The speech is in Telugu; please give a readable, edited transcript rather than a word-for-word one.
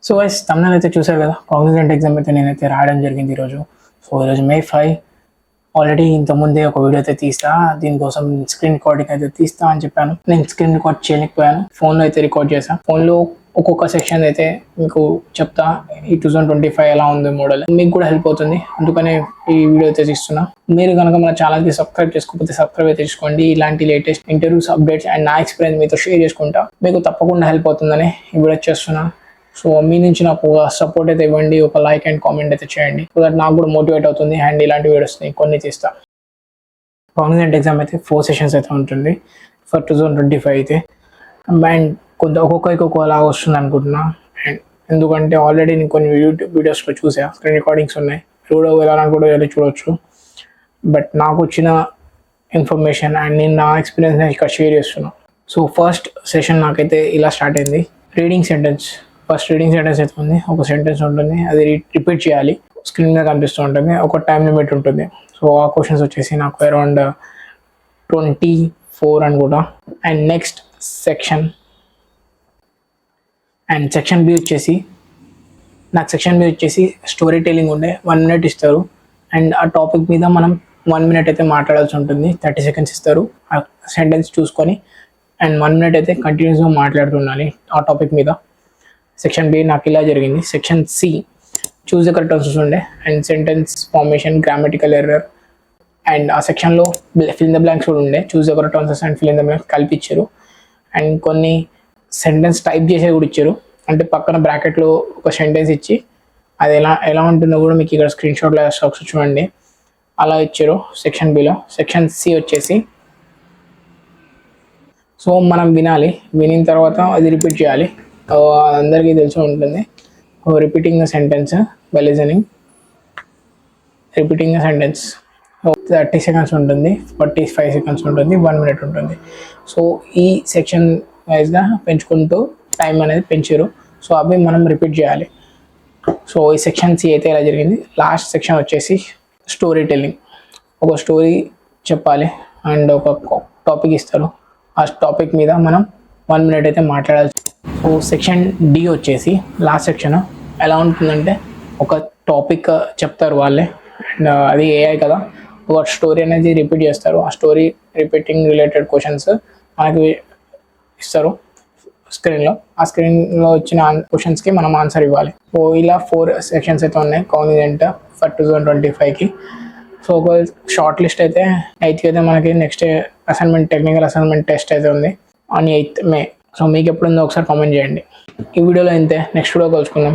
సో వైస్ తమిళ అయితే చూసారు కదా, కాగ్నిజెంట్ ఎగ్జామ్ అయితే నేనైతే రాయడం జరిగింది ఈరోజు. సో ఈరోజు May 5. ఆల్రెడీ ఇంతకుముందే ఒక వీడియో అయితే తీస్తా, దీనికోసం స్క్రీన్ రికార్డింగ్ అయితే తీస్తా అని చెప్పాను. నేను స్క్రీన్ రికార్డ్ చేయలేకపోయాను, ఫోన్లో అయితే రికార్డ్ చేశాను. ఫోన్లో ఒక్కొక్క సెక్షన్ అయితే మీకు చెప్తా, ఈ 2025 ఎలా ఉంది మోడల్, మీకు కూడా హెల్ప్ అవుతుంది. అందుకనే ఈ వీడియో అయితే తీస్తున్నా. మీరు కనుక మన ఛానల్కి సబ్స్క్రైబ్ చేసుకోకపోతే సబ్స్క్రైబ్ అయితే చేసుకోండి. ఇలాంటి లేటెస్ట్ ఇంటర్వ్యూస్, అప్డేట్స్ అండ్ నా ఎక్స్పీరియన్స్ మీతో షేర్ చేసుకుంటా. మీకు తప్పకుండా హెల్ప్ అవుతుందని ఈ వీడియో చేస్తున్నా. సో మీ నుంచి నాకు సపోర్ట్ అయితే ఇవ్వండి, ఒక లైక్ అండ్ కామెంట్ అయితే చేయండి, సో దట్ నాకు కూడా మోటివేట్ అవుతుంది అండ్ ఇలాంటి వీడియోస్ కొన్ని తీస్తా. కాగ్నిజెంట్ ఎగ్జామ్ అయితే 4 సెషన్స్ అయితే ఉంటుంది ఫర్ 2025 అయితే. అండ్ ఒక్కొక్క అలా వస్తుంది అనుకుంటున్నా. అండ్ ఎందుకంటే ఆల్రెడీ నేను కొన్ని యూట్యూబ్ వీడియోస్లో చూసా, స్క్రీన్ రికార్డింగ్స్ ఉన్నాయి, వెళ్ళాలని కూడా వెళ్ళి చూడవచ్చు. బట్ నాకు వచ్చిన ఇన్ఫర్మేషన్ అండ్ నేను నా ఎక్స్పీరియన్స్ ఇక్కడ షేర్ చేస్తున్నాను. సో ఫస్ట్ సెషన్ నాకైతే ఇలా స్టార్ట్ అయింది. Reading sentence, first reading sentence అయితే ఉంది. ఒక సెంటెన్స్ ఉంటుంది, అది రిపీట్ చేయాలి. స్క్రీన్ మీద కనిపిస్తూ ఉంటుంది, ఒక టైం లిమిట్ ఉంటుంది. సో ఆ క్వశ్చన్స్ వచ్చేసి నాకు అరౌండ్ 24 అనుకుంటా. And next section and section B వచ్చేసి స్టోరీ టెల్లింగ్ ఉండే. 1 minute ఇస్తారు అండ్ ఆ టాపిక్ మీద మనం 1 minute అయితే మాట్లాడాల్సి ఉంటుంది. 30 seconds ఇస్తారు ఆ సెంటెన్స్ చూసుకొని, అండ్ 1 minute అయితే కంటిన్యూస్గా మాట్లాడుతుండాలి ఆ టాపిక్ మీద. సెక్షన్ బి నాకు ఇలా జరిగింది. Section C choose the correct answers ఉండే and sentence formation, grammatical error, and ఆ సెక్షన్లో ఫిల్ ఇన్ ద బ్లాంక్స్ కూడా ఉండే. Choose the correct answers and fill in the blanks కలిపి ఇచ్చారు. అండ్ కొన్ని సెంటెన్స్ టైప్ చేసేది కూడా ఇచ్చారు, అంటే పక్కన బ్రాకెట్లో ఒక సెంటెన్స్ ఇచ్చి అది ఎలా ఉంటుందో కూడా మీకు ఇక్కడ స్క్రీన్ షాట్లో ఒకసారి చూడండి, అలా ఇచ్చారు సెక్షన్ బిలో. సెక్షన్ సి వచ్చేసి సో మనం వినాలి, వినిన తర్వాత అది రిపీట్ చేయాలి. అందరికీ తెలిసి ఉంటుంది. Repeating the sentence by listening, repeating the sentence 30 seconds ఉంటుంది, 45 seconds ఉంటుంది, 1 minute ఉంటుంది. సో ఈ సెక్షన్ వైజ్గా పెంచుకుంటూ టైం అనేది పెంచారు. సో అవి మనం రిపీట్ చేయాలి. సో ఈ సెక్షన్ సి అయితే ఇలా జరిగింది. లాస్ట్ సెక్షన్ వచ్చేసి స్టోరీ టెల్లింగ్. ఒక స్టోరీ చెప్పాలి అండ్ ఒక టాపిక్ ఇస్తారు, ఆ టాపిక్ మీద మనం 1 minute అయితే మాట్లాడాలి. సో సెక్షన్ డి వచ్చేసి లాస్ట్ సెక్షన్ ఎలా ఉంటుందంటే, ఒక టాపిక్ చెప్తారు వాళ్ళే, అండ్ అది AI కదా, ఒక స్టోరీ అనేది రిపీట్ చేస్తారు. ఆ స్టోరీ రిపీటింగ్ రిలేటెడ్ క్వశ్చన్స్ మనకి ఇస్తారు స్క్రీన్లో. ఆ స్క్రీన్లో వచ్చిన క్వశ్చన్స్కి మనం ఆన్సర్ ఇవ్వాలి. సో ఇలా 4 సెక్షన్స్ అయితే ఉన్నాయి కాగ్నిజెంట్ ఫర్ 2025కి. సో ఒక షార్ట్ లిస్ట్ అయితే 8th అయితే మనకి next assignment, technical assignment test అయితే ఉంది ఆన్ 8th May. సో మీకు ఎప్పుడు ఉందో ఒకసారి కామెంట్ చేయండి. ఈ వీడియోలో ఇంతే, నెక్స్ట్ వీడియో కలుసుకుందాం.